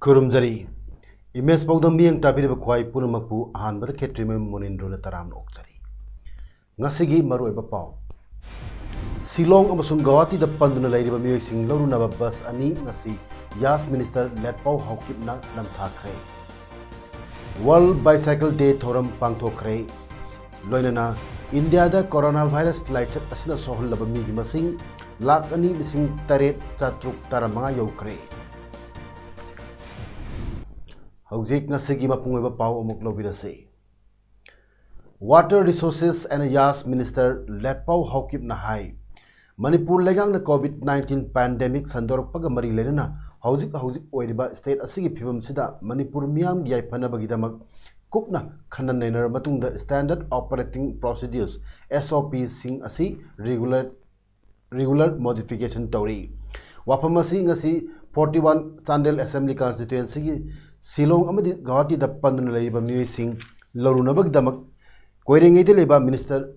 Kurumjari, Image Paodam Miang Tapiri Bakwai Punamapu, Han but the Ketrim Monindro Taram Oxari. Nasigi Maru Bapau. Silong Amasun Gawati the Panduna Lady of Music Lorunava Bus Ani Nasi, Yas Minister Letpau Hawkipna Namtakre. World Bicycle Day Thoram Pangtokre. Loinana, India the coronavirus lighted Asina Sohul Labami Masing, Lak Ani missing Taret Tatruk Taramanga Yokre. Hawjik nasigi mapungweba pau amuk lobirase. Water Resources and Yas Minister Letpau Hawkip Nahai. Manipur legang na COVID-19 pandemic sandorok pagamari lenana hawjik oiriba state asigi phibam sida Manipur miyam yai panabagidamak kupna khanan nenar matungda standard operating procedures SOP sing asi regular modification tori. Wapamasi ngasi 41 Sandel Assembly constituency Silong amadi Gawati the Panduna Leba Musing Lorunabag Damak Queering Leba Minister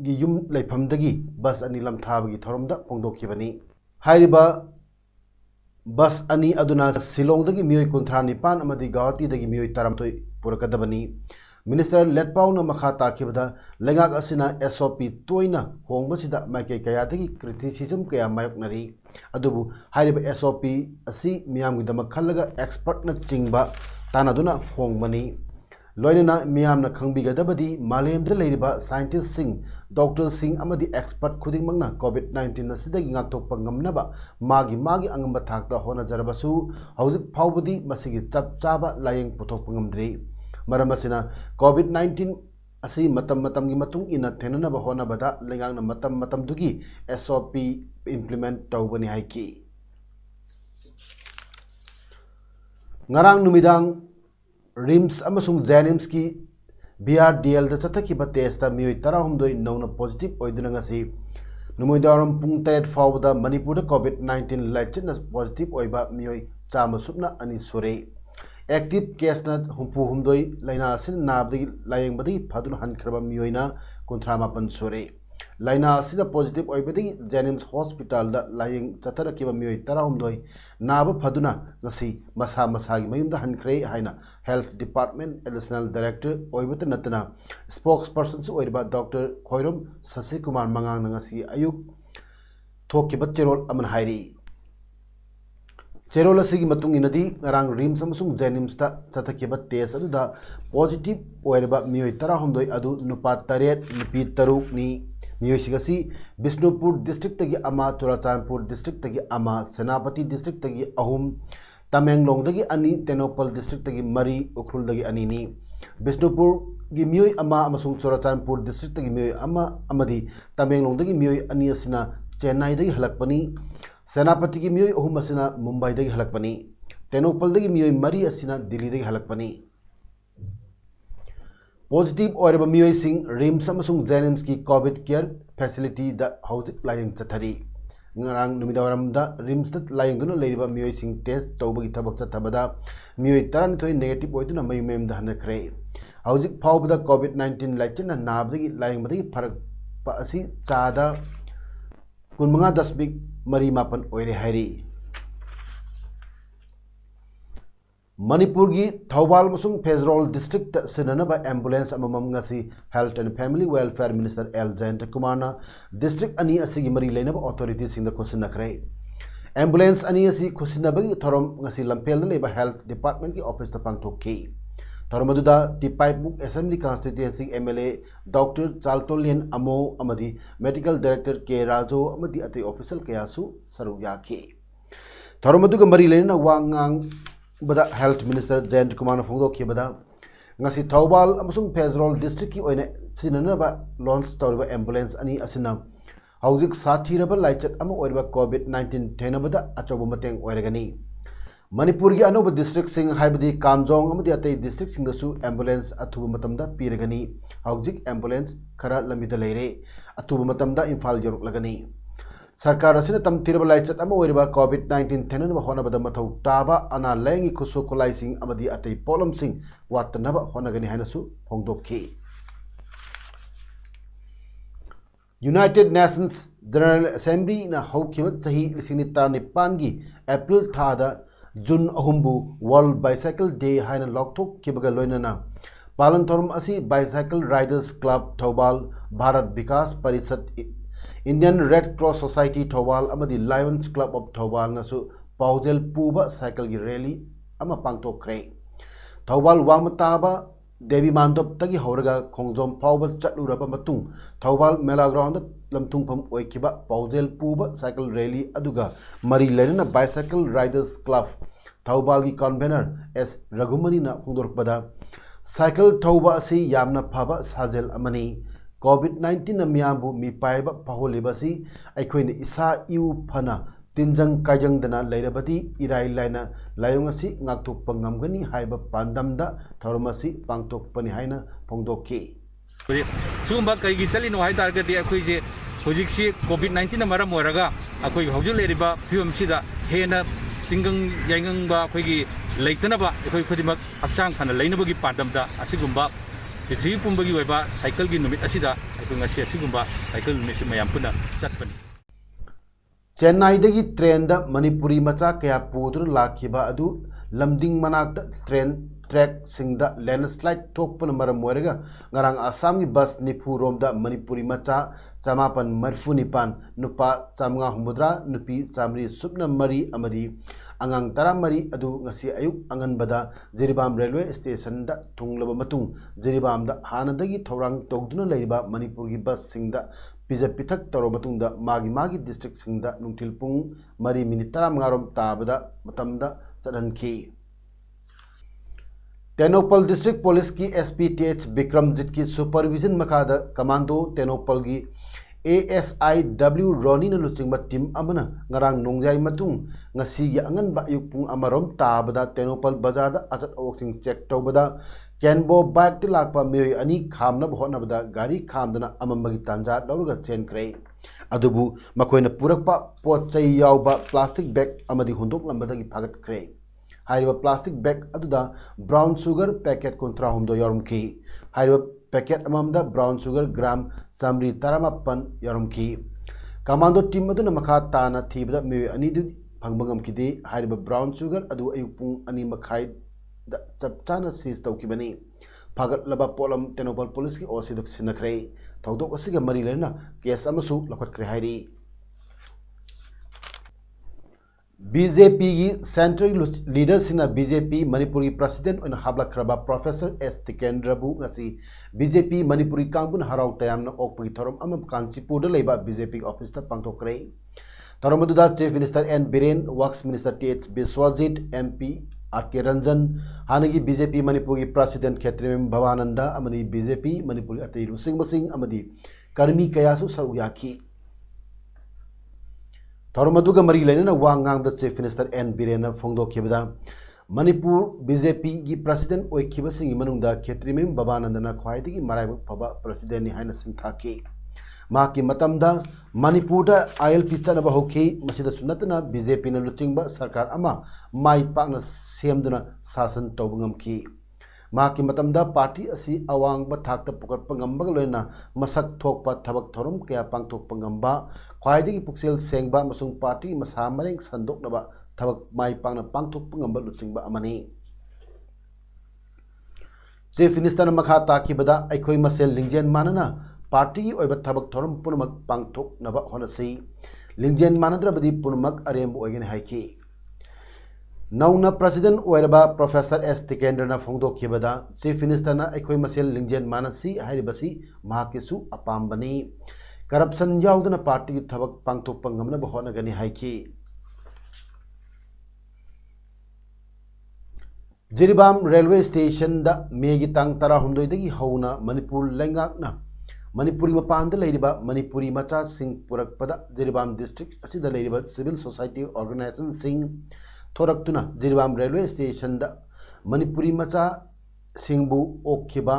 Giyum Lepamdagi Bus Anilam Tabagi Torumda Pongdokivani Hariba Bus Ani Aduna Silong the Gimui Contrani Pan Amadi Gawati the Gimui Taramto Purakadabani Minister Letpauna Makata Kibda Legak Asina SOP Toina Hongbasida Make Kayataki criticism Kaya Mayoknari Adubu Hariba SOP Asi Miam with the Makalaga expert na Chingba Tanaduna Hongmani Loinana Miam na Kangbiga Dabadi Malem the Ladyba Scientist Singh Dr. Singh Amadi expert Kuding Magna COVID-19 Nasidagi Pangam Magi Angamba Takta Hona Jarabasu Hauzik Paubadi Masigi Chaba Lying Putok Pangamdri Maramasina COVID-19 asi matam gi matung ina thenana ba hona bada lengang na matam dugi SOP implement tawbani haiki ngarang numidang RIMS amasung Janims ki BRDL da chataki ba test ta mioi 12 nona positive oiduna ngasi numuidaram pung 3 fawda Manipur da COVID-19 lachna positive oiba mioi chama supna ani sore active case na humpu humdoi laina sin nabdi layeng badi phadun hankraba miyoina kontrama pan sore laina sida positive oibadi Janims hospital da layeng chatara kiba miyoy tara humdoi naba phaduna ngasi masa gi mayumda hankre haina health department additional director oibata natana spokesperson su oiba Dr. Khoirom Sasi Kumar Mangang ngasi ayuk thokiba cherol aman hairi Cherola Sigi Matung inadi arang rim samusung Janims ta chatakiba test aduda positive oirba mioi tara homdoi adu nupa taret nupi taruk ni mioi sigasi Bishnupur district tagi ama Churachandpur district tagi ama Senapati district tagi ahum Tamenglong dagi ani Tenopal district tagi mari Ukhrul dagi ani ni Bishnupur gi mioi ama amasung Churachandpur district tagi mioi ama amadi Tamenglong dagi mioi ani asina Chennai dagi halakpani Senapati ki mioi ahum asina Mumbai dagi halakpani Tenopal dagi mioi mari asina Delhi dagi halakpani Positive oiraba mioi sing RIMS amasung Janims ki COVID care facility da hauzik layang chathari ngarang numidawaram da RIMS da layang duna leiriba mioi sing test tawbagi thabak chathabada mioi 12 negative oiduna mayumem da hanakre hauzik phawbada COVID-19 laichna nabdagi layang badagi pharak pa asi chada kunmanga dasbik mari mapan oire hairi Manipur gi Thawbal musung Fezrol district sinanaba ambulance amamam ngasi health and family welfare minister L Jayant Kumarna district ani asigi mari leinaba authorities sing the question nakre ambulance ani asi khusinabagi thorom ngasi lampel leba health department ki office ta pangthokki Thoromaduda Tipai Book Assembly constituency MLA Dr. Chaltolian Amo amadi medical director K Rajo amadi ati official kayasu saruyaki Thoromaduga mari lena wangang bada health minister Jayant Kumar Phongdokhi bada ngasi Thawbal amasung Fezrol district ki oine sinanaba launch tawriba ambulance ani asina hauzik sathiraba laichat ama oirba COVID-19 thenabada achoba mateng oiragani Manipur की अनोब district Singh हाइबदी Kamjong अमदी अतै district Singh ambulance अथुब मतमदा पीरगनी हौजिक ambulance खरा लंबिदा लेरे अथुब मतमदा इम्फाल यरुकलगनी सरकार असिना तमथिरबा लाइचत अमा ओइरबा कोविड-19 थेननबा होनबदा मथौ ताबा अना Lange खुसु खुलाइसिंग अमदी अतै पोलमसिंग वातनबा होनगनी हाइनसु फोंगदोखी यूनाइटेड नेशंस जनरल असेंबली ना हौखिबा चाही लिसिंग निपान की अप्रैल थादा जून अहुमबु वर्ल्ड बाइसाइकिल डे हाइना लौथोखिबगा लोइनना पालन थोरम असी bicycle riders club Thoubal Bharat Vikas Parishad Indian Red Cross Society Thoubal अमदी लायंस क्लब ऑफ थौबाल नसु पाउजेल पुबा साइकिल की रैली अमा पांगथोखरे थौबाल वामताबा देवी मानदोप तगी हौरगा खोंजोम फाउबा चटलुरबा मतुंग थौबाल मेला ग्राउंड लमथुंगफम ओइखिबा पाउजेल पुबा साइकिल रैली अदुगा मरी लेना बाइसाइकिल राइडर्स क्लब थौबाल की कन्वेनर एस रघुमनी ना फोंदोरपदा साइकिल थौबा असि यामना फबा साजेल अमनी कोविड-19 ना मियामबु मिपाइबा पहोलिबसी अखोइने इसा इउ फना तिनजंग कायजंगदना लेरबदी इराई लाइना लायोंग असि ngakthokpa ngamgani haiba pandamda thormasi pangthokpani haina phongdokki sumba kaigi chalino hai targati akhoi je hojiksi covid-19 na maram oraga akhoi hojul leriba fium sida hena tingang yaingang ba akhoi gi leitana ba akhoi khodimak hakchang phana leinabagi pandamda asigumba pithri pumbagi waiba cycle gi numit asida akhoi ngasi asigumba cycle numit mayam puna chatpani Chennai दगी train द मणिपुरी मचा कया पुदुन लाखिबा अदु लमदिंग मनाक train track सिंग द लैंडस्लाइड थोकपन मरम मोरगा ngarang असम की बस निफु रोम द मणिपुरी मचा चमापन मरफु निपान नुपा चामगा हुमुद्रा नुपी चामरी सुपना मरी अमदी अंगांग तरा मरी अदु ngasi ayuk anganbada Jiribam railway station द थुंगलब मतुंग जिरिबाम द हानदगी थौरांग तौदुना लेरिबा मणिपुर की बस सिंग द पिजा पिथक तौर मतुंग द मागी डिस्ट्रिक्ट सिंग द नुंथिल पुंग मरी मिनिट 15 ताबदा मतमदा चदनखी तेनोपल डिस्ट्रिक्ट पुलिस की एसपीटीएच विक्रमजीत की सुपरविजन मखादा कमांडो तेनोपल की ASIW रोनी न लुचिंग टीम अमना ngarang नोंजाई मतुंग ngasi gi angan ba yuk pung amarom tabada Tengnoupal बाजार दा अचत ओक्सिंग चेक तौबदा कैनबो बाइक ति लाकपा मियोय अनि खामना होनबदा गाड़ी खामदना अममगी तांजा लौरगा चेनख्रे अदुबु मखोयना पुरकपा पोचै यावबा प्लास्टिक बैग अमदी हुंदोक लंबदगी फागतख्रे हाइरिबा प्लास्टिक बैग अदुदा ब्राउन शुगर पैकेट 13 यौरमखी हाइरिबा पैकेट अममदा ब्राउन शुगर ग्राम सामरी 18 यौरमखी कमांडो टीम अदुना मखा ताना थीबदा मियोय अनि दु फंगबंगमखिदे हाइरिबा ब्राउन शुगर अदु अयुपुंग अनि मखाई चपचाना सीज तौकिबनी फागतलबा पोलम तेनोपल पुलिस की ओसिदुक सिनखरे थौदोक असिगा मरी लेना केस अमसु लखटखरे हाइरी बीजेपी की सेंट्रल लीडर सिना बीजेपी मणिपुरी प्रेसिडेंट ओन हाबलखरबा प्रोफेसर एस टिकेंद्रबु ngasi बीजेपी मणिपुरी कांगबुन हराव तयामना ओकपगी थोरम अम कांचीपुर लेबा बीजेपी ऑफिस ता पांगथोकरे थोरमदुदा chief minister N Biren works minister TH Biswajit MP RK Ranjan हानगी बीजेपी मणिपुर की प्रेसिडेंट क्षेत्रीमें भवानंदा अमनी बीजेपी मणिपुर अतई रुसिंग बसिंग अमदी कर्मी कयासु सरू याखी थोरमदुगा मरी लेना वांगांग द चीफ मिनिस्टर एन बिरेन फोंगदोखिबदा मणिपुर बीजेपी की प्रेसिडेंट ओइखिबसिंग मनुंगदा क्षेत्रीमें भवानंदना ख्वाइदगी मराइबक फबा प्रेसिडेंट नि हाइना सिंथाकी माकी मतमदा मणिपुर दा आईएलपी चनबा होखी मसिदा सुनतना बीजेपी न लुचिंगबा सरकार अमा माई पाकना सेमदुना शासन तौबंगमखी माकी मतमदा पार्टी असी अवांगबा थाकता पुकरपा ngambag लोइना मसक थोकपा थबक थोरम कया पांगथोकपा ngamba ख्वाइदगी पुक्सेल सेंगबा मसुंग पार्टी मसा मरेंग संदोकनबा थबक माई पाकना पांगथोकपा ngamba लुचिंगबा अमनी चीफ मिनिस्टर मखा ताकीबदा अखोई मसेल लिंगजेन मानना पार्टी की ओइबा थबक थोरम पुनमक पांगथोकनबा होनसि लिंगजेन मानद्रबदी पुनमक अरेम ओइगन हाइकी नौना प्रेसिडेंट ओइरबा प्रोफेसर एस टिकेंद्रना फोंगदोखिबदा चीफ मिनिस्टर ना अखोई मसेल लिंगजेन मानसी हाइरिबसी महाकेसु अपामबनी करप्शन यावदना पार्टी की थबक पांगथोकपा ngamnaba होनगनी हाइकी जिरिबाम रेलवे स्टेशन दा मेगी तांग 18 हौना मणिपुर लेंगाकना मणिपुरी मपान मणिपुरी मचा सिंह पुरकपदा जिरिबाम डिस्ट्रिक्ट असिदा लेरिबा सिविल सोसाइटी ऑर्गेनाइजेशन सिंह थोरक्तुना जिरीबाम रेलवे स्टेशन दा मणिपुरी मचा सिंगबु ओखिबा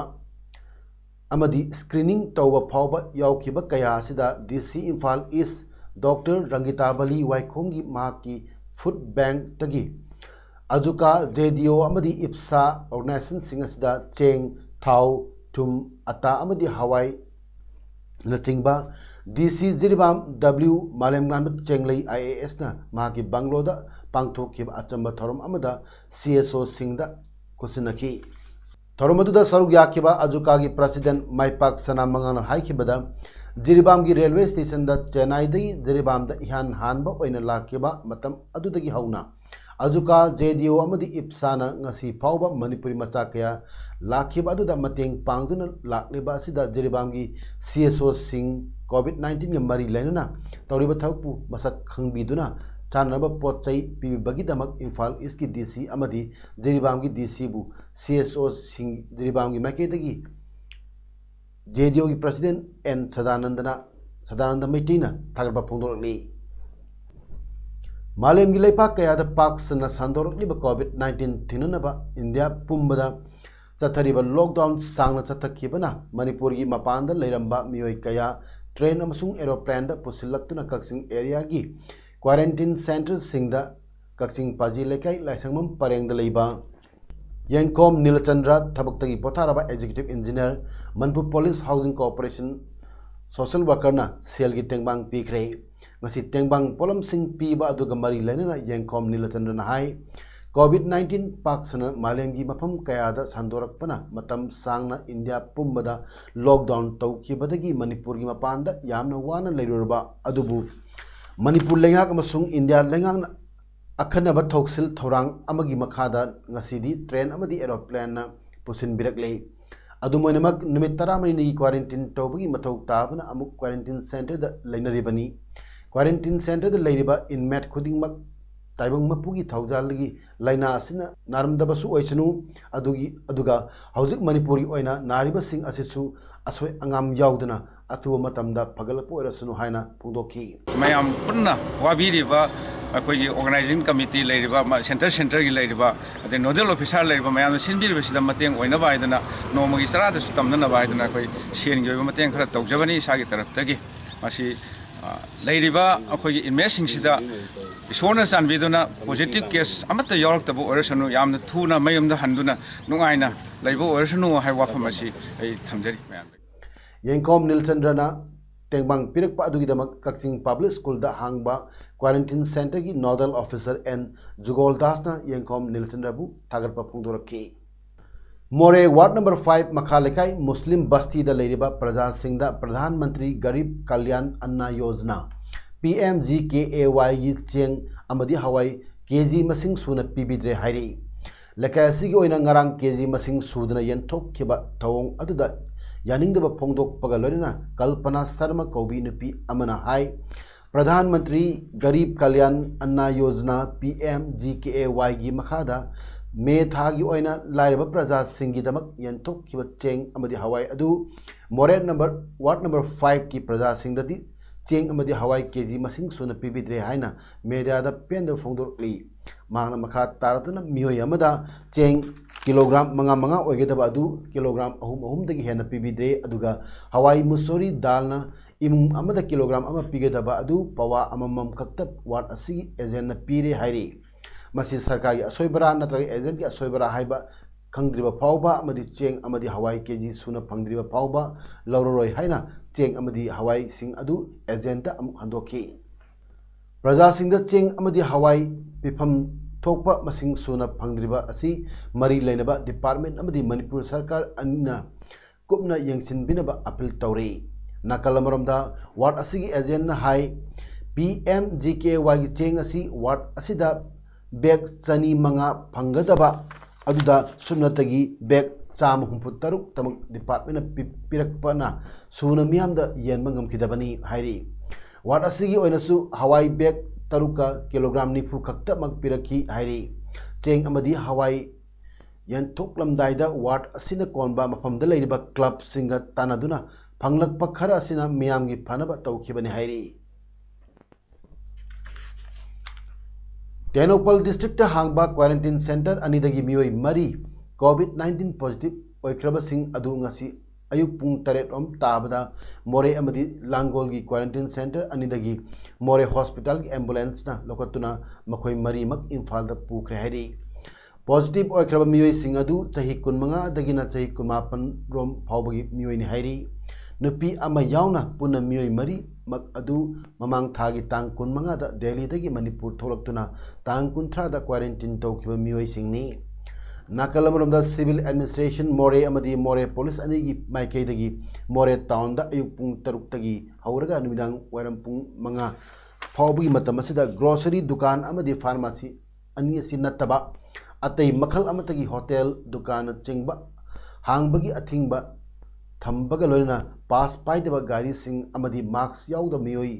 अमदी स्क्रीनिंग तौबा फाउबा याउखिबा कया असिदा DC Imphal East doctor Rangitabali वाइखोंगी माकी फूड बैंक तगी अजुका जेडीओ अमदी इप्सा ऑर्गेनाइजेशन सिंग असिदा चेंग थाउ थुम अता अमदी हवाई नचिंगबा डीसी जिरीबाम डब्ल्यू मालेमगान चेंगलई आईएएस ना माकी बंगलोदा पांगथोखिबा अचंबा थोरम अमदा सीएसओ सिंगदा कुसिनखी थोरम अदुदा सरुक याखिबा अजुकागी प्रेसिडेंट माइपाक सनामंगान हाइखिबदा जिरीबाम की रेलवे स्टेशन दा चेन्नई दगी जिरीबाम दा इहान हानबा ओइना लाखिबा मतम अदुदगी हौना अजुका जेडीओ अमदी इप्साना ngasi फाउबा मणिपुरी मचा कया लाखिबा अदुदा मतेंग पांगदुना लाखलिबा असिदा जिरीबाम की सीएसओ सिंग कोविड-19 के मरी लेना तौरिबा थौपु मसक खंगबिदुना चानब पोचई पीबीबगीदमक इम्फाल ईस्ट की डीसी अमदी जिरीबाम की डीसी बु सीएसओ सिंग जिरीबाम की मैकेदगी जेडीओ की प्रेसिडेंट एन सदानंद मैटीना थागरबा फोंदोरली मालेम की लेपाक कयादा पाक्सना संदोरकलिबा कोविड-19 थिननबा इंडिया पुंबदा चथरिबा लॉकडाउन सांगना चथखिबना मणिपुर की मपानदा लेरंबा मियोय कया ट्रेन अमसुंग एरोप्लेन दा पुसिलक्तुना कक्सिंग एरिया की क्वारंटाइन सेंटर सिंगदा कक्सिंग पाजी लेकाई लाइसंगमम परेंगदा लेबा यंगकोम नीलचंद्र थबक्तगी पोथारबा executive engineer Manipur police housing corporation social worker ना सेल की तेंगबांग पीखरे ngasi tengbang polam sing piba aduga mari lenana yengkom nilachandra na hai covid-19 paksana malem gi mafam kaya da sandorakpana matam sangna india pumbada lockdown tawkibadagi manipur gi mapanda yamna wana leirurba adubu manipur lengak amasung india lengak akhanaba thoksil thorang amagi makhada ngasidi train amadi aeroplane na pusin birakle adumoinamak numit 10 ni quarantine tawbagi mathau tabana amuk quarantine center da leinaribani quarantine centre लेरिबा inmate खुदिंगमक ताइबंग मपुगी थौजालगी लाइना असिना नारमदबसु ओइसनु अदुगा हौजिक मणिपुरी ओइना नारिबसिंग असिसु असोय अंगाम याउदना अथुब मतमदा फगलपो ओरसनु हाइना पुंदोखी मयाम पुन्ना वाबिरिबा अखोगी organising committee लेरिबा centre की लेरिबा अदे नोडल ऑफिसर लेरिबा मयाम सिनबिरबसिदा मतेंग ओइना बायदना नोमगी चरादसु तमना बायदना अखोय सेनगी ओइबा मतेंग खरा तौजबनी सागी तरफतगी मासी लेरिबा अखोगी इमेजिंगसिदा इशोरना चानबिदुना पॉजिटिव केस अमत यावरक्तबो ओरसनु यामना थुना मयमदा हंदुना नुंगाइना लेबो ओरसनु हाय वाफम असि ऐ थमजरी मयाम यंगकोम नीलचंद्रना तेंगबांग पिरकपा अदुगिदमक कक्सिंग पब्लिक स्कूल दा हांगबा क्वारंटाइन सेंटर की नोडल ऑफिसर एन जुगोलदासना यंगकोम नीलचंद्रबु थागरपा फोंदोरखी मोरे वार्ड नंबर 5 मखालेकाई मुस्लिम बस्ती दा लेरिबा प्रजा सिंह दा प्रधानमंत्री गरीब कल्याण अन्ना योजना PMGKAY की चेंग अमदी हवाई केजी मसिंग सुना पीबिद्रे हाइरी लेकासी की ओइना ngarang केजी मसिंग सुदना यंथोखिबा थवोंग अदुदा यानिंगदबा फोंदोकपगा लोरिना कल्पना शर्मा कौबी नुपी अमना हाई प्रधानमंत्री गरीब कल्याण अन्ना योजना PMGKAY की मखादा मे थागी ओइना लाइरबा प्रजा सिंगीदमक यंथोखिबा चेंग अमदी हवाई अदु मोरे वार्ड नंबर 5 की प्रजा सिंगददी चेंग अमदी हवाई केजी मसिंग सुना पीबिद्रे हाइना मेडियादा पेंद फोंदोरली मांगना मखा तारतुना मियोय अमदा चेंग किलोग्राम मंगा ओइगेदबा अदु किलोग्राम अहुम दगी हेना पीबिद्रे अदुगा हवाई मुसोरी दालना इमुंग अमदा किलोग्राम अमा पीगेदबा अदु पवा अममम खक्त वार्ड असिगी एजेंट न पीरे हाइरी मसी सरकार की असोयबरा नत्रग एजेंट की असोयबरा हाइबा खंगद्रिबा फाउबा अमदी चेंग अमदी हवाई केजी सुना फंगद्रिबा फाउबा लौररोय हाइना चेंग अमदी हवाई सिंग अदु एजेंट अमुक हंदोखी प्रजा सिंग चेंग अमदी हवाई पिफम थोकपा मसिंग सुना फंगद्रिबा असि मरी लेनबा डिपार्टमेंट अमदी मणिपुर सरकार अन्ना कुपना यंगसिनबिनबा अपील तौरे नाकलमरमदा वार्ड असिगी एजेंट हाई PMGKAY की चेंग असि वार्ड असिदा बैग चनी मंगा फंगदबा अदुदा सुनतगी बैग चाम हुंफुतरुक तमक डिपार्टमेंट पिरकपना सुना मियामदा येनबा ngamkidabani हाइरी वार्ड असिगी ओइनसु हवाई बैग तरुका किलोग्राम निफु खक्तमक पिरखी हाइरी चेंग अमदी हवाई यंथोकलमदाइदा वार्ड असिना कोनबा मफमदा लेरिबा क्लब सिंगा तानादुना फंगलकपा खरा असिना मियामगी फनबा तौखिबani हाइरी टेनोपल डिस्ट्रिक्ट हांगबा क्वारंटाइन सेंटर अनिदगी मियोई मरी कोविड-19 पॉजिटिव ओइख्रबसिंग अदु ngasi अयुक पुंग तरेट ओम ताबदा मोरे अमदी लांगोल की क्वारंटाइन सेंटर अनिदगी मोरे हॉस्पिटल की एम्बुलेंस ना लोकतुना मखोई मरी मक इम्फाल द पुखरे हैरी पॉजिटिव ओइख्रब मियोई सिंग अदु चही 15 दगिना चही 19 रोम फावबगी मियोई नि हैरी नुपी अमा यावना पुना मियोई मरी मक अदु ममांग थागी तांग 15 दा दिल्ली दगी मणिपुर थोलक्तुना तांग 13 दा क्वारंटाइन तौखिबा मियोई सिंगनी नाकलमरमदा सिविल एडमिनिस्ट्रेशन मोरे अमदी मोरे पुलिस अनिगी माइकेदगी मोरे टाउन दा अयुक पुंग 6 तगी हौरगा नुमिदांग वारम पुंग 5 फावबगी मतम असिदा ग्रोसरी दुकान अमदी फार्मेसी अनि असि नत्तबा अतै मखल अमतगी होटल दुकान चिंगबा हांगबगी अथिंगबा थंबगा लोइना पास पाइदबा गाड़ी सिंग अमदी मास्क याउदा मियोई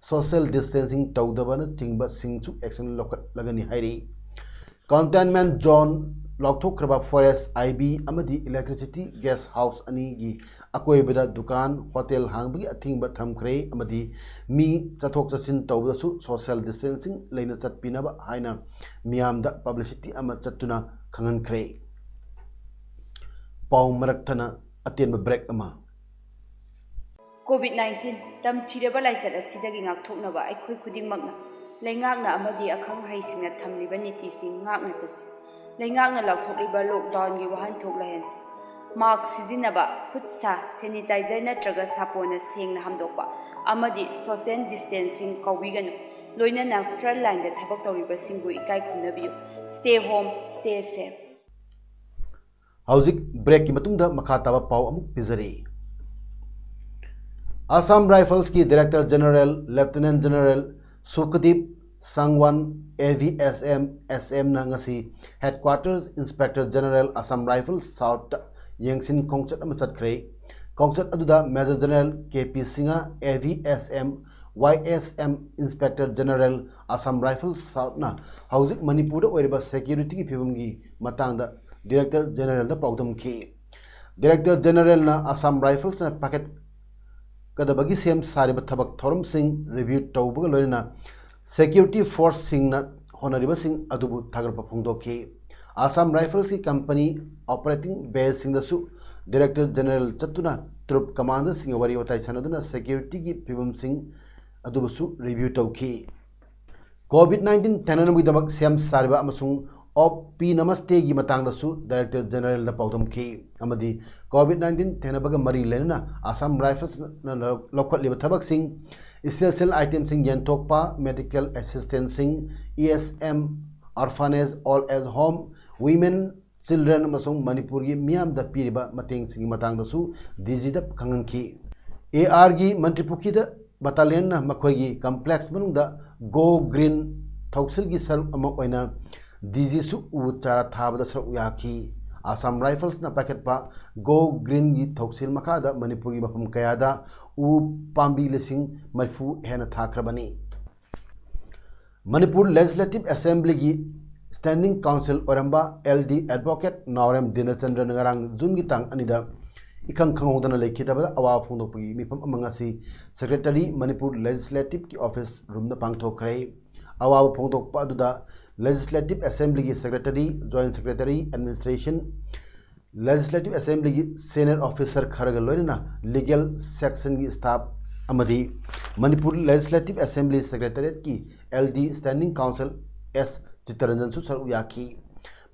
सोशल डिस्टेंसिंग तौदबना चिंगबा सिंगसु एक्शन लोकत लगनी हाइरी कंटेनमेंट जोन लौथोख्रबा फॉरेस्ट आईबी अमदी इलेक्ट्रिसिटी गेस्ट हाउस अनि की अकोइबदा दुकान होटल हांगबगी अथिंगबा थमख्रे अमदी मी चथोक चसिन तौदसु सोशल डिस्टेंसिंग लेना चटपिनबा हाइना मियामदा पब्लिसिटी अमा चतुना खंगनख्रे पाउ मरक्थना अतेन ब्रेक अमा कोविड-19 तम चिरबा लाइसत असिदगी ngakthoknaba aikhoi khudingmakna leingakna amadi akhang haisingna thamliba nitisin ngakna chasi leingakna laukthokliba lockdown gi wahan thoklahensi mask sizinaba khutsa sanitizer natraga sapona sengna hamdokpa amadi social distancing kawiganu loinana front line da thabak tawriba singbu ikai khumnabiyu stay home stay safe हौजिक break की मतुंगदा मखा ताबा पाव अमुक पिजरी Assam Rifles की director general lieutenant general Sukhdeep Sangwan AVSM SM नंगसी headquarters inspector general Assam Rifles south यंगसिन कोंगचत अम चतख्रे कोंगचत अदुदा मेजर जनरल केपी सिंगा AVSM YSM inspector general Assam Rifles south ना हौजिक मणिपुर ओइरबा सिक्योरिटी की फिवम की मतांगदा डायरेक्टर जनरल द पाउदम की डायरेक्टर जनरल ना असम राइफल्स ना पैकेट कदबगी सेम सारिब थबक थोरम सिंह रिव्यू तौबग लोइना सिक्योरिटी फोर्स सिंह ना होनरिब सिंह अदुबु थागरप फुंगदोकी असम राइफल्स की कंपनी ऑपरेटिंग बेस सिंह दसु डायरेक्टर जनरल चतुना ट्रुप कमांडर सिंह वरी वताई सनदुना सिक्योरिटी की फिवम सिंह अदुबसु रिव्यू तौकी कोविड-19 थेननबगी दमक सेम सारिब अमसुंग OP नमस्ते की मतंगदसु डायरेक्टर जनरल द पाउदम की अमदी कोविड-19 थेनबग मरी लेना असम राइफल्स लौखलिब थबक सिंह इसेंशियल आइटम सिंह यंथोकपा मेडिकल असिस्टेंट सिंह ESM orphanage all age home women children मसुंग मणिपुर की मियाम द पीरिबा मतेंग सिंह मतंगदसु डीजी द खंगनखी AR की मंत्रिपुखी द बटालियन ना मखोगी कॉम्प्लेक्स मनुंग द गो ग्रीन थौसल की सर अमक ओइना डीजीसु उ चारा थाबद सर याखी असम राइफल्स ना पैकेट पा गो ग्रीन की थौसिल मखादा मणिपुर की मफम कयादा उ पांबी लिसिंग मरफू हेना थाखरबनी मणिपुर लेजिस्लेटिव असेंबली की स्टैंडिंग काउंसिल ओरंबा LD एडवोकेट नावरेम दिनचंद्र नगरांग जून की तांग अनिदा इखंग खंगोदना लेखिदबदा अवा फोंदोपगी मिफम अमंगासी सेक्रेटरी मणिपुर लेजिस्लेटिव की ऑफिस रूम द पांगथोखरे अवा फोंदोकपा अदुदा लेजिस्लेटिव असेंबली की secretary joint secretary administration legislative assembly की सीनियर ऑफिसर खरग लोइना लीगल सेक्शन की स्टाफ अमदी मणिपुर लेजिस्लेटिव असेंबली सेक्रेटरीट की LD standing council S Chittaranjan सु सर याखी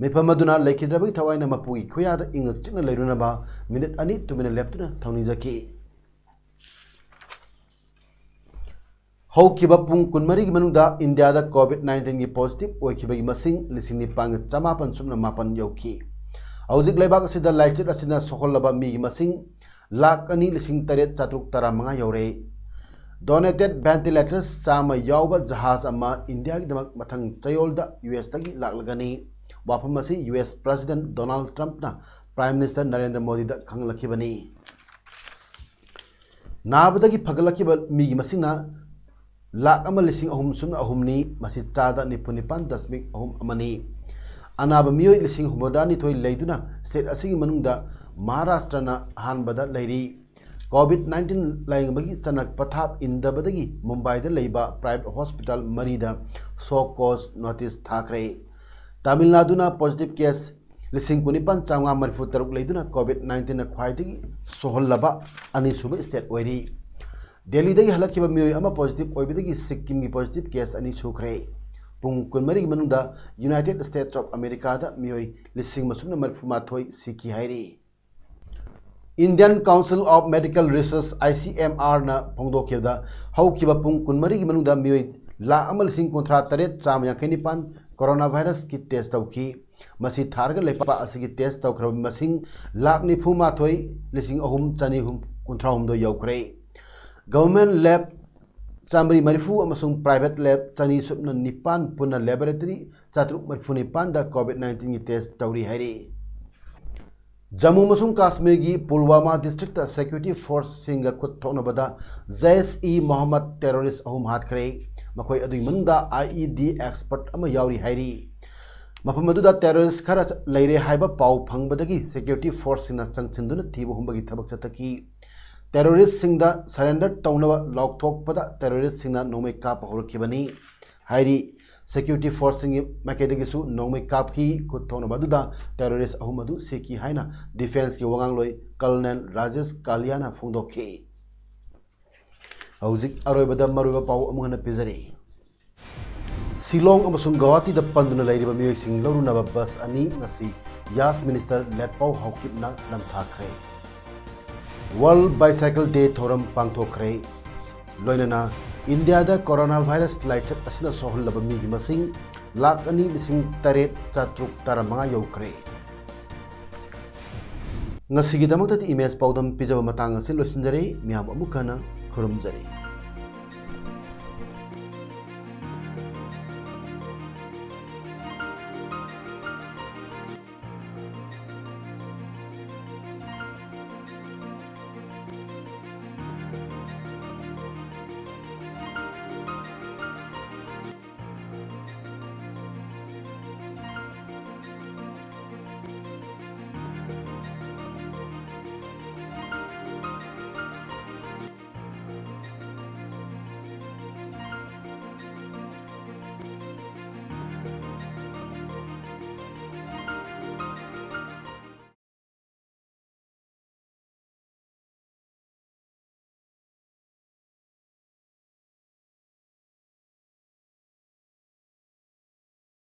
मिफम अदुना लेखिद्रबगी थवाइना मपुगी खुयादा इंग चिकन लेरुनबा मिनिट अनि तुमिना लेप्तुना थौनिजकी हौकिबा पुंग कुनमरी की मनुदा इंडिया दा कोविड-19 की पॉजिटिव ओइखिबगी मसिंग लिसिंग निपांग चमापन सुमना मापन यौखी हौजिक लेबाक असिदा लाइचेट असिना सोखलबा मी की मसिंग लाख अनि लिसिंग तरेट चातुक तरामंगा यौरे डोनेटेड वेंटिलेटर्स चामा यावबा जहाज अमा इंडिया की दमक मथंग चयोल दा US तगी लाकलगनी वाफम असी US प्रेसिडेंट डोनाल्ड ट्रंप ना प्राइम मिनिस्टर नरेंद्र मोदी दा खंगलखिबनी नाबदगी फगलखिबा मी की मसिंगना लाख अमा लिसिंग अहुम सुन अहुमनी मसी चादा निपुनिपान दशमिक अहुम अमनी अनाब मियोय लिसिंग हुमदानी थोय लेदुना स्टेट असिगी मनुंगदा महाराष्ट्र ना अहानबदा लेरी कोविड-19 लाइंगबगी चनक पथाप इंदबदगी मुंबई दा लेबा private hospital मरीदा show cause notice थाखरे Tamil Nadu ना पॉजिटिव केस लिसिंग कुनिपान चांगा मरफु तरुक लेदुना कोविड-19 ना ख्वाइदगी सोहलबा अनिसुब स्टेट ओइरी दिल्ली दगी हलकिबा मियोय अमा पॉजिटिव ओइबदगी सिक्किम की पॉजिटिव केस अनि सुखरे पुंग कुनमरी मनुदा यूनाइटेड स्टेट्स ऑफ अमेरिका दा मियोय लिसिंग मसुना मरफु माथोय सिकी हाइरी Indian Council of Medical Research ICMR ना फोंदोखिबदा हौकिबा पुंग कुनमरी की मनुदा मियोय ला अमल सिंग कोंथ्रा तरेत चाम याखेनिपान कोरोना वायरस की टेस्ट तौखी मसी थारग लेपा असगी टेस्ट तौखरब मसिंग लाख निफु माथोय लिसिंग अहुम चनी हुम कुंथ्रा हुमदो यौखरे government lab Chamari मरिफु अमसुंग private lab चनी सुपन निपान पुना लैबोरेटरी चातरुक मरिफु निपान दा कोविड-19 की टेस्ट तौरी हैरी जम्मू मसुंग कश्मीर की पुलवामा डिस्ट्रिक्ट सिक्योरिटी फोर्स सिंग खुद थोनबदा जैश-ई-मोहम्मद टेररिस्ट अहुम हाथखरे मखोय अदुई मनुदा IED एक्सपर्ट अमा यावरी हैरी मफम अदुदा टेररिस्ट खरा लेरे हाइबा पाउ फंगबदगी सिक्योरिटी फोर्स सिंगना चंगचिंदुना थीबु हुंबगी थबक चतकी टेररिस्ट सिंगदा सरेंडर तौनवा लौथोकपदा टेररिस्ट सिंगना नोमै काप होरखिबनी हाइरी सिक्योरिटी फोर्स सिंग मकेदगिसु नोमै कापकी खुथोनबदुदा टेररिस्ट अहुमदु सेकी हाइना डिफेंस की वंगांगलोय कर्नल राजेश कालियाना फोंदोखी हौजिक अरोइबदा मरुबा पाउ अमुहना पिजरी सिलोंग अमसुंग गुवाहाटी दा पंदुना लैरिबा मियोयसिंग लौरुनबा बस अनि ngasi यास मिनिस्टर लेटपाउ हौकिपना लमथाखरे वर्ल्ड बाइसाइकिल डे थोरम पांगथोखरे लोइनना इंडिया दा कोरोना वायरस लाइथक असना सोहलबा मिगी मसिंग लाख अनि लिसिंग तरेट चात्रुक तारामंगा यौखरे ngasi gi damak da image पाउदम पिजब मतंग असे लोसिनजरे मियाम अमुकना खुरुमजरे।